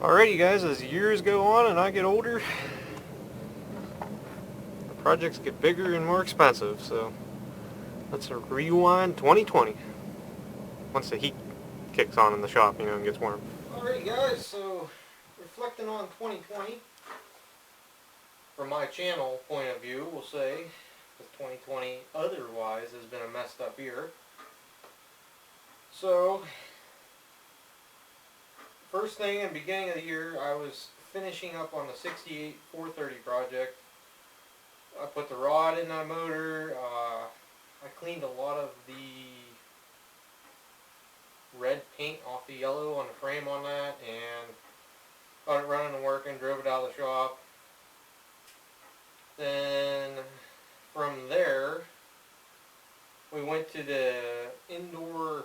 Alrighty guys, as years go on and I get older, the projects get bigger and more expensive, so let's rewind 2020 once the heat kicks on in the shop, and gets warm. Alrighty guys, so reflecting on 2020, from my channel point of view, we'll say, because 2020 otherwise has been a messed up year. So, first thing in the beginning of the year, I was finishing up on the 68 430 project. I put the rod in that motor. I cleaned a lot of the red paint off the yellow on the frame on that and got it running and working, drove it out of the shop. Then from there, we went to the indoor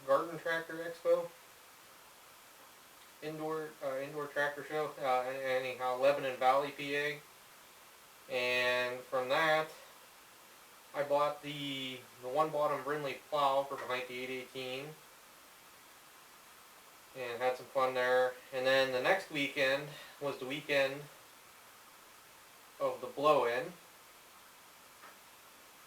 garden tractor expo. Indoor tractor show, anyhow, Lebanon Valley, PA. And from that, I bought the one bottom Brindley plow for behind the 818 and had some fun there. And then the next weekend was the weekend of the blow-in.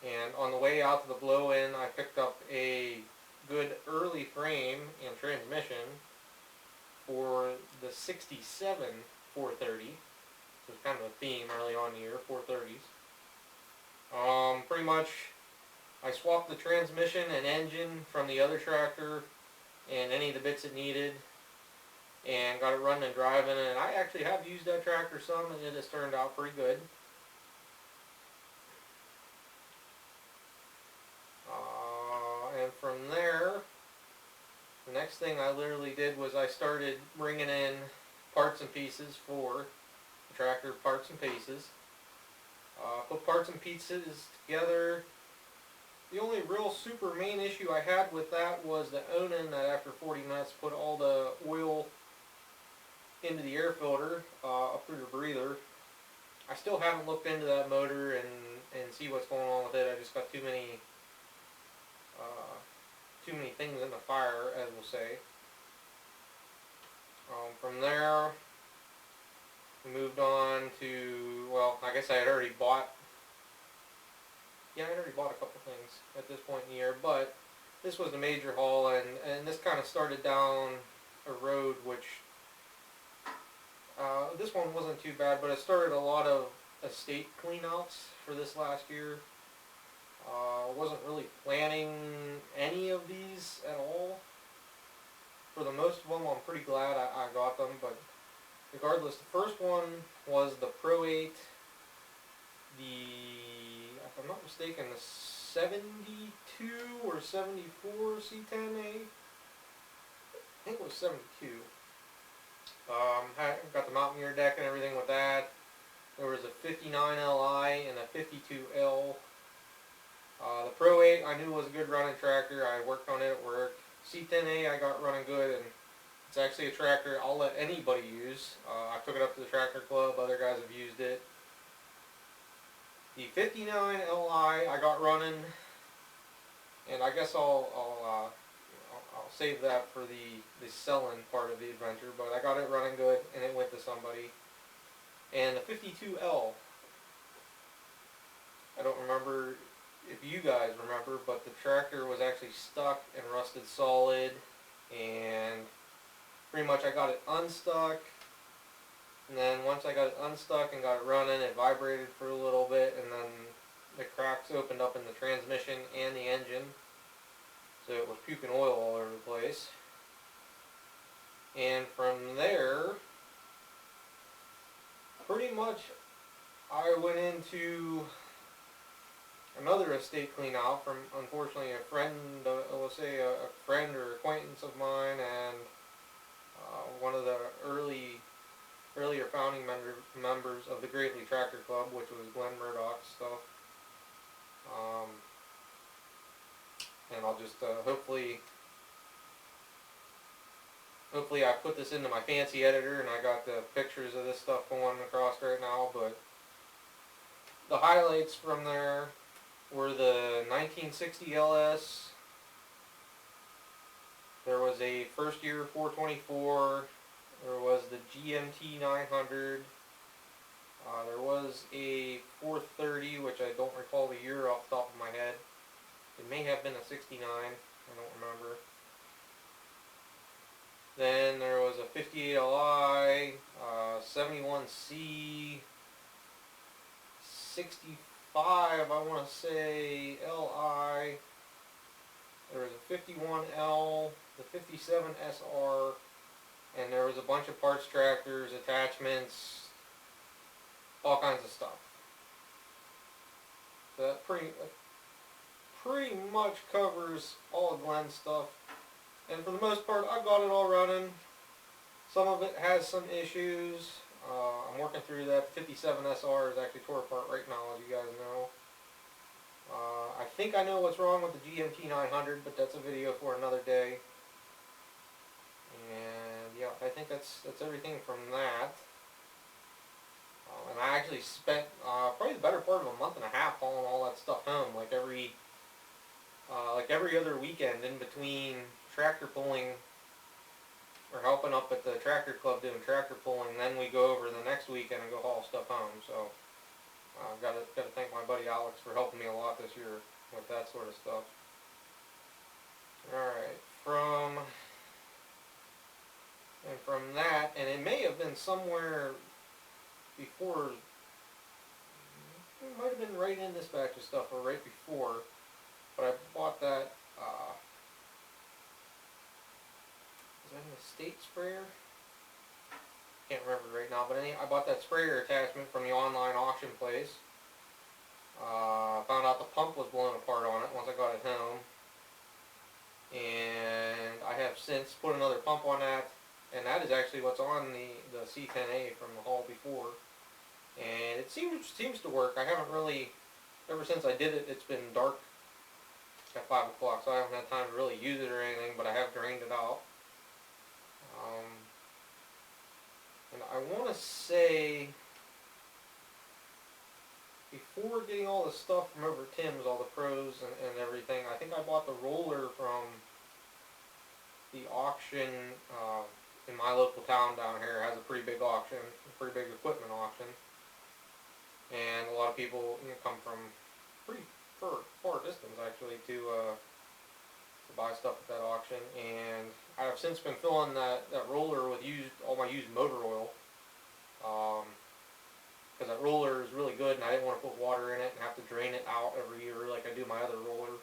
And on the way out to the blow-in, I picked up a good early frame and transmission for the 67 430. So it's kind of a theme early on in the year, 430s. Pretty much, I swapped the transmission and engine from the other tractor and any of the bits it needed and got it running and driving, and I actually have used that tractor some and it has turned out pretty good. And from there, the next thing I literally did was I started bringing in parts and pieces for the tractor, parts and pieces. Put parts and pieces together. The only real super main issue I had with that was the Onan that after 40 minutes put all the oil into the air filter up through the breather. I still haven't looked into that motor and see what's going on with it. I just got too many things in the fire, as we'll say. From there, we moved on to, well, I guess I had already bought a couple things at this point in the year, but this was the major haul, and this kind of started down a road which, this one wasn't too bad, but it started a lot of estate cleanouts for this last year. Wasn't really planning any of these at all. For the most of them, I'm pretty glad I got them, but regardless, the first one was the Pro 8, if I'm not mistaken, the 72 or 74 C10A. I think it was 72. Got the Mountaineer deck and everything with that. There was a 59 Li and a 52L. The Pro 8 I knew was a good running tractor. I worked on it at work. C10A I got running good, and it's actually a tractor I'll let anybody use. I took it up to the tractor club. Other guys have used it. The 59 Li I got running, and I guess I'll save that for the selling part of the adventure, but I got it running good, and it went to somebody. And the 52L, I don't remember if you guys remember, but the tractor was actually stuck and rusted solid, and pretty much I got it unstuck, and then once I got it unstuck and got it running, it vibrated for a little bit, and then the cracks opened up in the transmission and the engine, so it was puking oil all over the place. And from there, pretty much I went into another estate clean out from, unfortunately, a friend, let's say a friend or acquaintance of mine, and one of the earlier founding members of the Gravely Tractor Club, which was Glenn Murdoch's stuff. And I'll just hopefully I put this into my fancy editor and I got the pictures of this stuff going across right now, but the highlights from there were the 1960 LS, There was a first year 424. There was the GMT 900. There was a 430, which I don't recall the year off the top of my head. It may have been a 69. I don't remember. Then there was a 58 Li, 71C, 65, I want to say, Li. There was a 51L, the 57 SR, and there was a bunch of parts tractors, attachments, all kinds of stuff. So that pretty much covers all of Glenn's stuff. And for the most part, I've got it all running. Some of it has some issues. I'm working through that. 57 SR is actually tore apart right now, as you guys know. I think I know what's wrong with the GMT 900, but that's a video for another day. And yeah, I think that's everything from that. And I actually spent probably the better part of a month and a half hauling all that stuff home, like every other weekend in between tractor pulling, or helping up at the tractor club doing tractor pulling. Then we go over the next weekend and go haul stuff home. So I've got to thank my buddy Alex for helping me a lot this year with that sort of stuff. Alright, from that, and it may have been somewhere before, it might have been right in this batch of stuff or right before, but I bought that, is that an estate sprayer? Can't remember right now, but I bought that sprayer attachment from the online auction place. Found out the pump was blown apart on it once I got it home, and I have since put another pump on that, and that is actually what's on the C10A from the haul before, and it seems to work. I haven't really, ever since I did it, it's been dark at 5 o'clock, so I haven't had time to really use it or anything, but I have drained it out. And I want to say, before getting all the stuff from over at Tim's, all the pros and everything, I think I bought the roller from the auction in my local town down here. It has a pretty big auction, a pretty big equipment auction, and a lot of people come from pretty far distance actually to buy stuff at that auction. And I have since been filling that roller with all my used motor oil, because that roller is really good, and I didn't want to put water in it and have to drain it out every year like I do my other roller,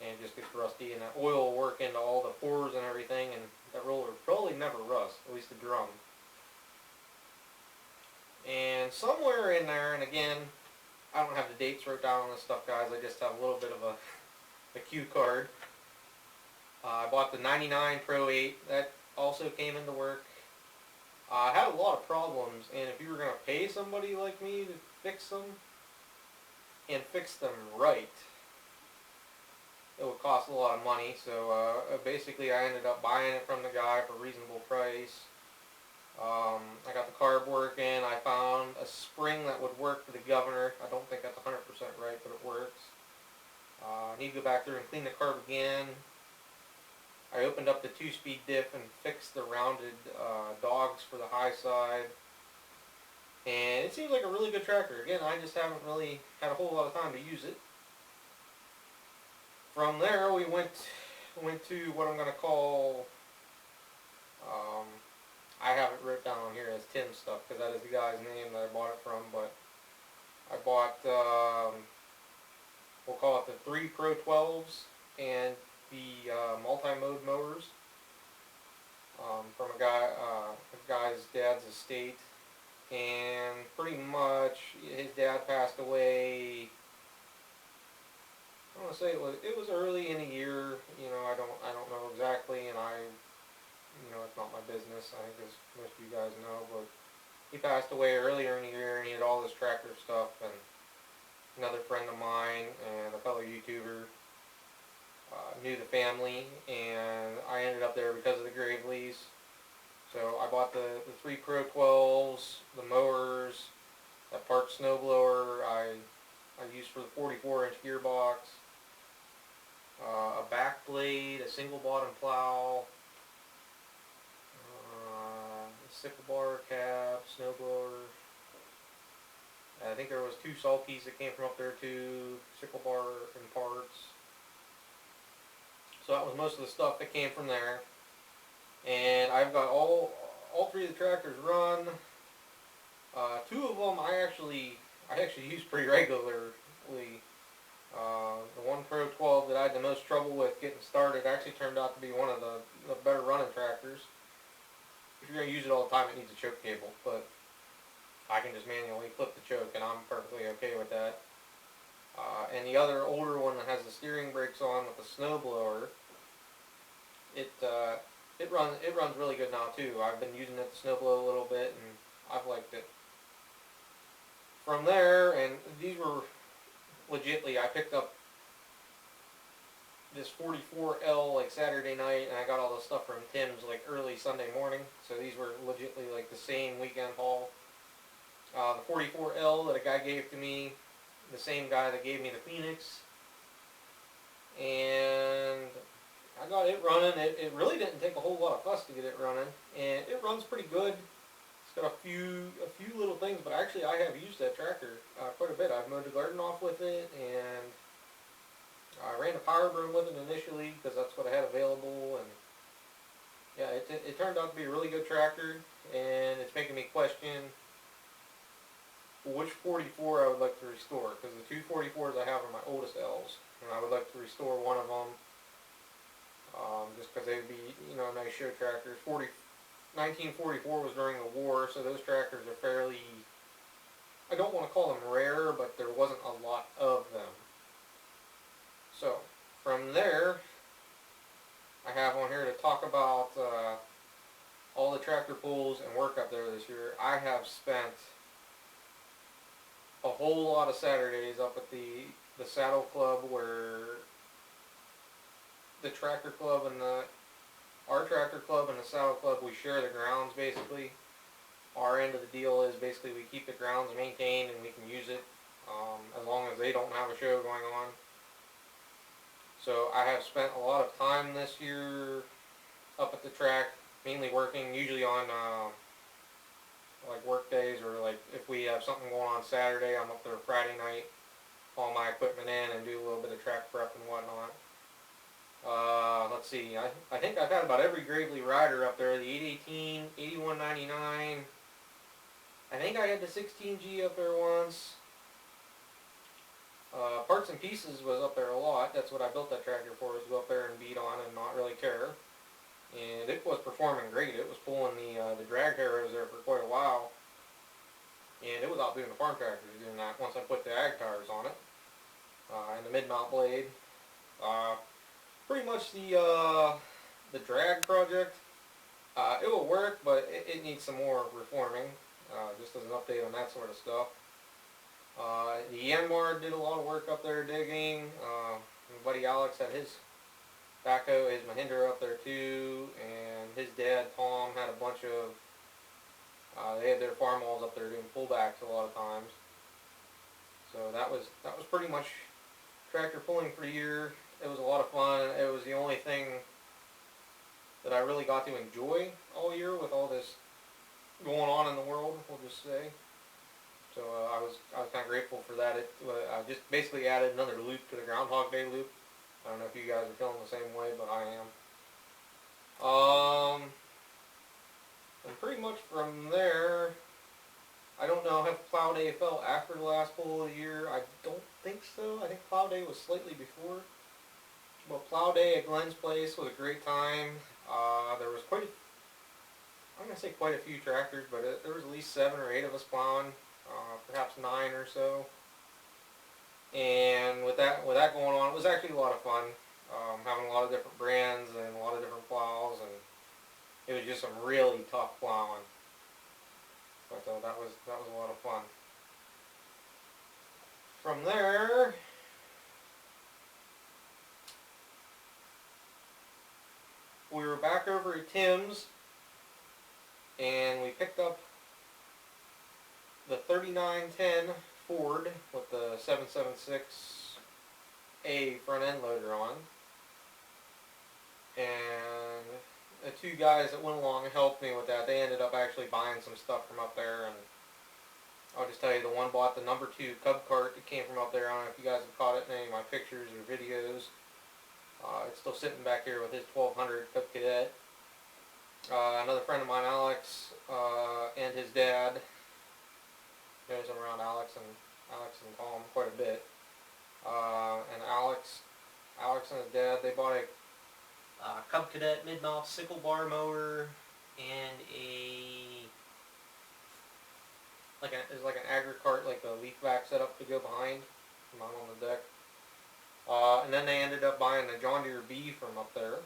and it just gets rusty, and that oil will work into all the pores and everything, and that roller probably never rusts, at least the drum. And somewhere in there, and again, I don't have the dates wrote down on this stuff, guys, I just have a little bit of a cue card. I bought the 99 Pro 8, that also came into work. I had a lot of problems, and if you were going to pay somebody like me to fix them, and fix them right, it would cost a lot of money. So basically I ended up buying it from the guy for a reasonable price. I got the carb working. I found a spring that would work for the governor. I don't think that's 100% right, but it works. I need to go back through and clean the carb again. I opened up the 2-speed diff and fixed the rounded dogs for the high side. And it seems like a really good tractor. Again, I just haven't really had a whole lot of time to use it. From there, we went to what I'm going to call, I have it written down here as Tim stuff, because that is the guy's name that I bought it from, but I bought, we'll call it the 3 Pro 12s and the multi-mode mowers from a guy's dad's estate. And pretty much his dad passed away, I want to say it was early in the year, I don't know exactly, and it's not my business, I think as most of you guys know, but he passed away earlier in the year, and he had all this tractor stuff. And another friend of mine and a fellow YouTuber knew the family, and I ended up there because of the Graveleys. So I bought the 3 Pro 12s, the mowers, that Park snowblower I used for the 44-inch gearbox. a back blade, a single bottom plow, sickle bar cab, snow blower. I think there was 2 sulkies that came from up there too, sickle bar and parts. So that was most of the stuff that came from there. And I've got all 3 of the tractors run. 2 of them I actually use pretty regularly. The one Pro 12 that I had the most trouble with getting started actually turned out to be one of the better running tractors. If you're going to use it all the time, it needs a choke cable, but I can just manually flip the choke and I'm perfectly okay with that. And the other older one that has the steering brakes on with the snow blower, it runs really good now too. I've been using it to snow blow a little bit and I've liked it. From there, and these were legitly, I picked up this 44L like Saturday night and I got all the stuff from Tim's like early Sunday morning, so these were legitly like the same weekend haul. The 44L that a guy gave to me, the same guy that gave me the Phoenix, and I got it running. It really didn't take a whole lot of fuss to get it running, and it runs pretty good. It's got a few little things, but actually I have used that tractor quite a bit. I've mowed the garden off with it, and I ran a power broom with it initially because that's what I had available, and yeah, it turned out to be a really good tractor, and it's making me question which 44 I would like to restore, because the 2 44s I have are my oldest L's, and I would like to restore one of them, just because they would be, nice show tractors. 1944 was during the war, so those tractors are fairly, I don't want to call them rare, but there wasn't a lot of them. So, from there, I have on here to talk about all the tractor pulls and work up there this year. I have spent a whole lot of Saturdays up at the Saddle Club, where the tractor club and our tractor club and the Saddle Club, we share the grounds basically. Our end of the deal is basically we keep the grounds maintained and we can use it as long as they don't have a show going on. So I have spent a lot of time this year up at the track, mainly working, usually on like work days, or like if we have something going on Saturday, I'm up there Friday night, haul my equipment in and do a little bit of track prep and whatnot. Let's see, I think I've had about every Gravely rider up there, the 818, 8199, I think I had the 16G up there once. Parts and Pieces was up there a lot. That's what I built that tractor for, is to go up there and beat on and not really care. And it was performing great. It was pulling the drag harrows there for quite a while. And it was out doing the farm tractors doing that once I put the ag tires on it. And the mid-mount blade. Pretty much the drag project, it will work, but it needs some more reforming, just as an update on that sort of stuff. The Yanmar did a lot of work up there digging. My buddy Alex had his backhoe, his Mahindra up there too, and his dad Tom had a bunch of, they had their farm walls up there doing pullbacks a lot of times. So that was pretty much tractor pulling for the year. It was a lot of fun. It was the only thing that I really got to enjoy all year with all this going on in the world, we'll just say. So I was kind of grateful for that. I just basically added another loop to the Groundhog Day loop. I don't know if you guys are feeling the same way, but I am. And pretty much from there, I don't know if Plow Day fell after the last pull of the year. I don't think so. I think Plow Day was slightly before. But Plow Day at Glenn's place was a great time. There was I'm going to say quite a few tractors, but there was at least 7 or 8 of us plowing. Perhaps 9 or so, and with that going on, it was actually a lot of fun, having a lot of different brands and a lot of different plows, and it was just some really tough plowing, but that was a lot of fun. From there, we were back over at Tim's, and we picked up the 3910 Ford with the 776A front end loader on. and the two guys that went along and helped me with that, they ended up actually buying some stuff from up there, and I'll just tell you, the one bought the #2 Cub cart that came from up there. I don't know if you guys have caught it in any of my pictures or videos. It's still sitting back here with his 1200 Cub Cadet. Another friend of mine, Alex, and his dad, knows I'm around Alex and Tom quite a bit. And Alex and his dad, they bought a Cub Cadet mid-mount sickle bar mower and it's like an agri-cart, like the leaf back setup to go behind, mount on the deck. And then they ended up buying the John Deere B from up there,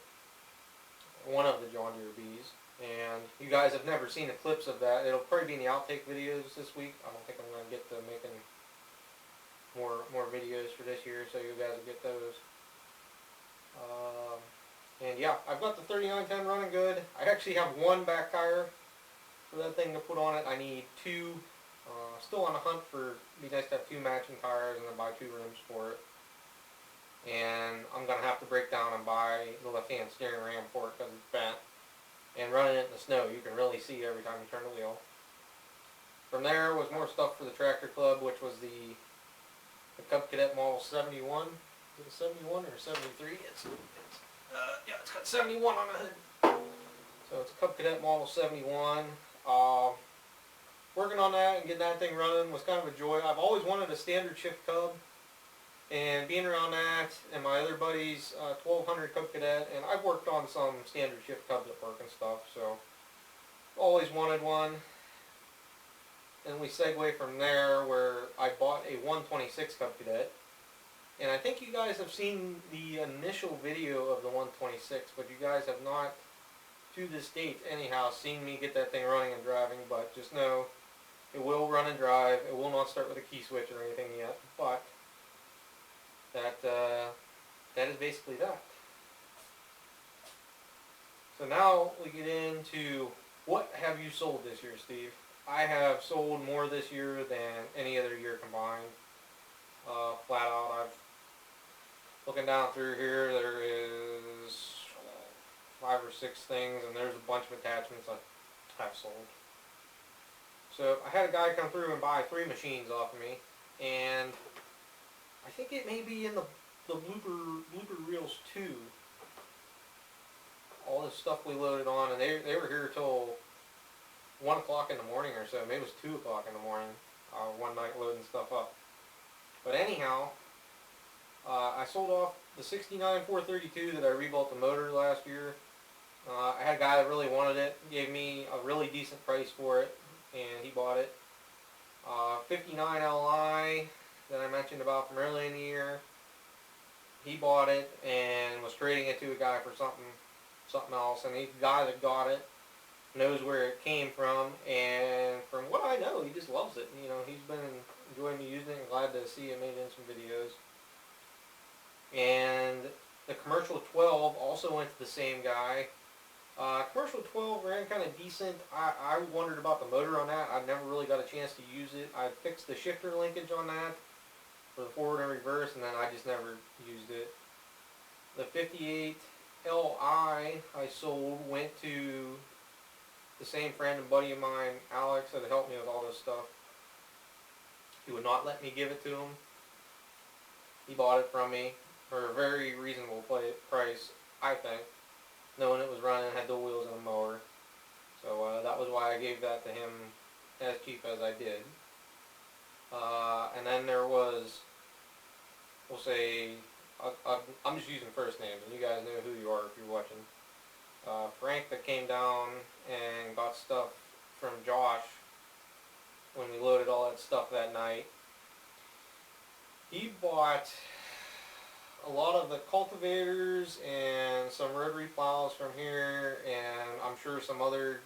one of the John Deere Bs. And you guys have never seen the clips of that. It'll probably be in the outtake videos this week. I don't think I'm going to get to making more videos for this year, so you guys will get those. And yeah, I've got the 3910 running good. I actually have one back tire for that thing to put on it. I need two. Still on the hunt for, it'd be nice to have two matching tires and then buy two rims for it. And I'm going to have to break down and buy the left-hand steering ram for it because it's bent. And running it in the snow, you can really see every time you turn the wheel. From there was more stuff for the tractor club, which was the Cub Cadet Model 71. Is it a 71 or a 73? Yeah, it's got 71 on the hood. So it's a Cub Cadet Model 71. Working on that and getting that thing running was kind of a joy. I've always wanted a standard shift Cub, and being around that and my other buddies, 1200 Cub Cadet, and I've worked on some standard shift Cubs at work and stuff, so always wanted one. And we segue from there where I bought a 126 Cub Cadet. And I think you guys have seen the initial video of the 126, but you guys have not, to this date anyhow, seen me get that thing running and driving. But just know, it will run and drive. It will not start with a key switch or anything yet, but that is basically that. So now we get into, what have you sold this year, Steve? I have sold more this year than any other year combined. Flat out, looking down through here, there is 5 or 6 things, and there's a bunch of attachments I've sold. So I had a guy come through and buy 3 machines off of me, and I think it may be in the blooper reels too. All this stuff we loaded on, and they were here till 1 o'clock in the morning or so. Maybe it was 2 o'clock in the morning, one night loading stuff up. But anyhow, I sold off the 69 432 that I rebuilt the motor last year. I had a guy that really wanted it, gave me a really decent price for it, and he bought it. 59 Li that I mentioned about from earlier in the year, he bought it and was trading it to a guy for something else, and the guy that got it knows where it came from, and from what I know, he just loves it. You know, he's been enjoying me using it and glad to see it made in some videos. And the Commercial 12 also went to the same guy. Commercial 12 ran kind of decent. I wondered about the motor on that. I never really got a chance to use it. I fixed the shifter linkage on that for the forward and reverse, and then I just never used it. The 58 Li I sold went to the same friend and buddy of mine, Alex, that helped me with all this stuff. He would not let me give it to him. He bought it from me for a very reasonable price, I think, knowing it was running, had dual wheels and a mower. So that was why I gave that to him as cheap as I did. And then there was, we'll say, I'm just using first names, and you guys know who you are if you're watching. Frank, that came down and got stuff from Josh when we loaded all that stuff that night. He bought a lot of the cultivators and some rotary plows from here, and I'm sure some other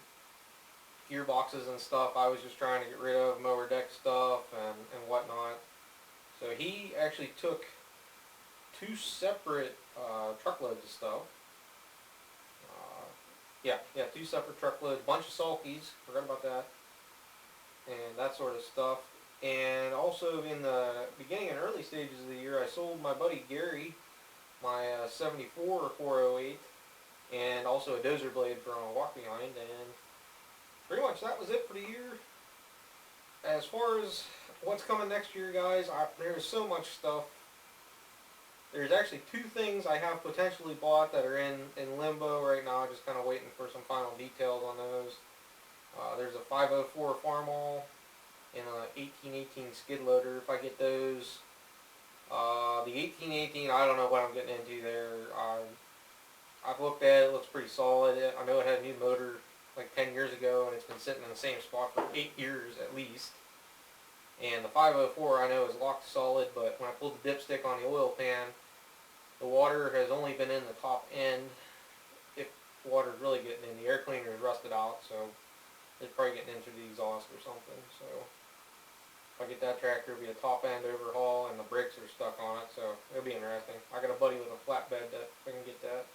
gearboxes and stuff I was just trying to get rid of, mower deck stuff and whatnot. So he actually took 2 separate truckloads of stuff. Yeah, 2 separate truckloads, bunch of sulkies, forgot about that, and that sort of stuff. And also in the beginning and early stages of the year, I sold my buddy Gary my 74 408 and also a dozer blade for a walk behind, and pretty much that was it for the year. As far as what's coming next year, guys, there's so much stuff. There's actually two things I have potentially bought that are in limbo right now, just kind of waiting for some final details on those. There's a 504 Farmall and a 1818 skid loader. If I get those, the 1818, I don't know what I'm getting into there. I've looked at it, it looks pretty solid. I know it had a new motor like 10 years ago, and it's been sitting in the same spot for 8 years at least. And the 504 I know is locked solid, but when I pulled the dipstick on the oil pan, the water has only been in the top end. If water's really getting in, the air cleaner is rusted out, so it's probably getting into the exhaust or something. So if I get that tractor, it'll be a top end overhaul, and the brakes are stuck on it, so it'll be interesting. I got a buddy with a flatbed that I can get that.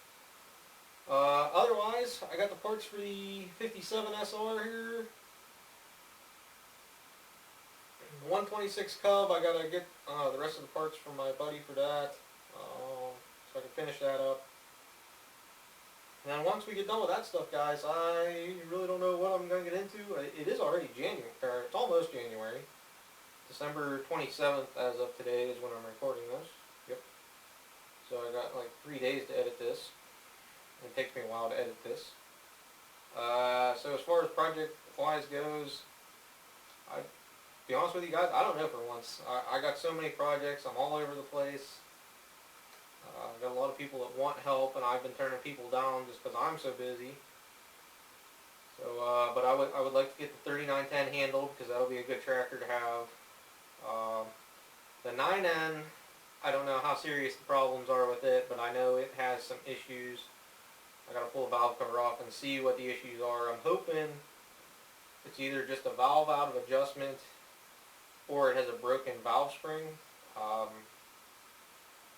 Otherwise, I got the parts for the 57 SR here. 126 Cub, I gotta get the rest of the parts from my buddy for that, so I can finish that up. And then once we get done with that stuff, guys, I really don't know what I'm gonna get into. It is already January, or it's almost January. December 27th, as of today, is when I'm recording this. Yep. So I got like 3 days to edit this. It takes me a while to edit this. So as far as project-wise goes, to be honest with you guys, I don't know for once. I got so many projects, I'm all over the place. I've got a lot of people that want help, and I've been turning people down just because I'm so busy. So, but I would like to get the 3910 handled, because that'll be a good tractor to have. The 9N, I don't know how serious the problems are with it, but I know it has some issues. I gotta pull the valve cover off and see what the issues are. I'm hoping it's either just a valve out of adjustment, or it has a broken valve spring.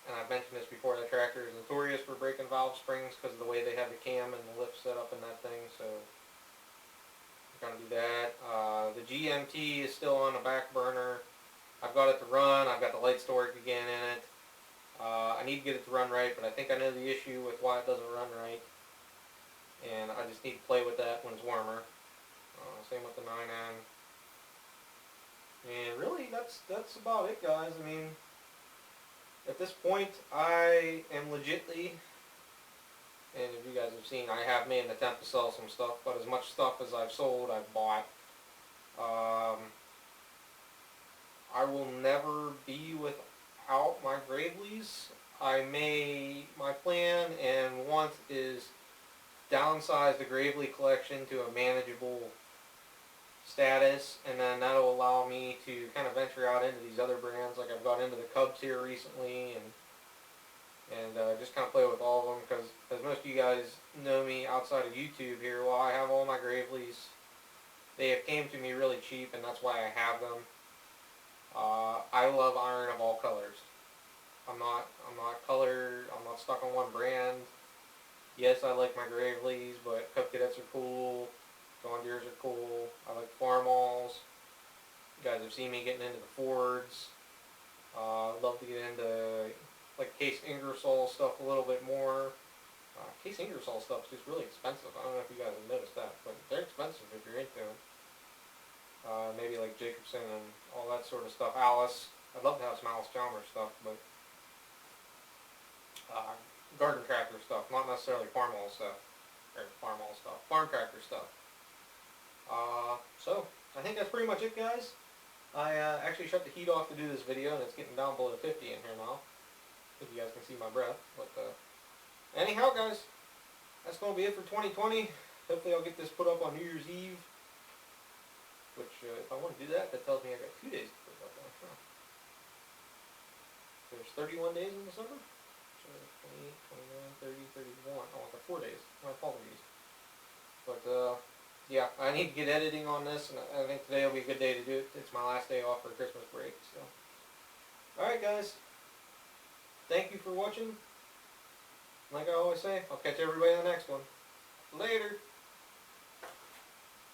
And I've mentioned this before, that tractor is notorious for breaking valve springs because of the way they have the cam and the lift set up in that thing, so I'm gonna do that. The GMT is still on the back burner. I've got it to run, I've got the light storage again in it. I need to get it to run right, but I think I know the issue with why it doesn't run right. And I just need to play with that when it's warmer. Same with the 9N. And really, that's about it, guys. I mean, at this point, I am legitly, and if you guys have seen, I have made an attempt to sell some stuff, but as much stuff as I've sold, I've bought. I will never be without my Graveleys. My plan and want is downsize the Gravely collection to a manageable status, and then that'll allow me to kind of venture out into these other brands. Like I've got into the Cubs here recently, and just kind of play with all of them, because as most of you guys know me outside of YouTube here, well, I have all my Graveleys. They have came to me really cheap, and that's why I have them. I love iron of all colors. I'm not stuck on one brand. Yes, I like my Graveleys, but Cub Cadets are cool. John Deeres are cool. I like Farmalls. You guys have seen me getting into the Fords. Love to get into like Case Ingersoll stuff a little bit more. Case Ingersoll stuff is just really expensive. I don't know if you guys have noticed that, but they're expensive if you're into it. Maybe like Jacobsen and all that sort of stuff. Alice. I'd love to have some Alice Chalmers stuff, but garden tractor stuff, not necessarily Farmall stuff. Or Farmall stuff. Farm tractor stuff. So, I think that's pretty much it, guys. I actually shut the heat off to do this video, and it's getting down below 50 in here now. If you guys can see my breath. But, anyhow, guys, that's going to be it for 2020. Hopefully I'll get this put up on New Year's Eve. Which, if I want to do that, that tells me I got 2 days to put it up on. Huh. There's 31 days in December? So 28, 29, 30, 31. Oh, I got 4 days. My apologies. But, yeah, I need to get editing on this, and I think today will be a good day to do it. It's my last day off for Christmas break, so. Alright, guys. Thank you for watching. Like I always say, I'll catch everybody on the next one. Later.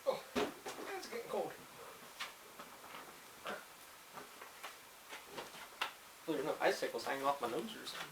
Oh, it's getting cold. Believe it or not, icicles hanging off my nose or something.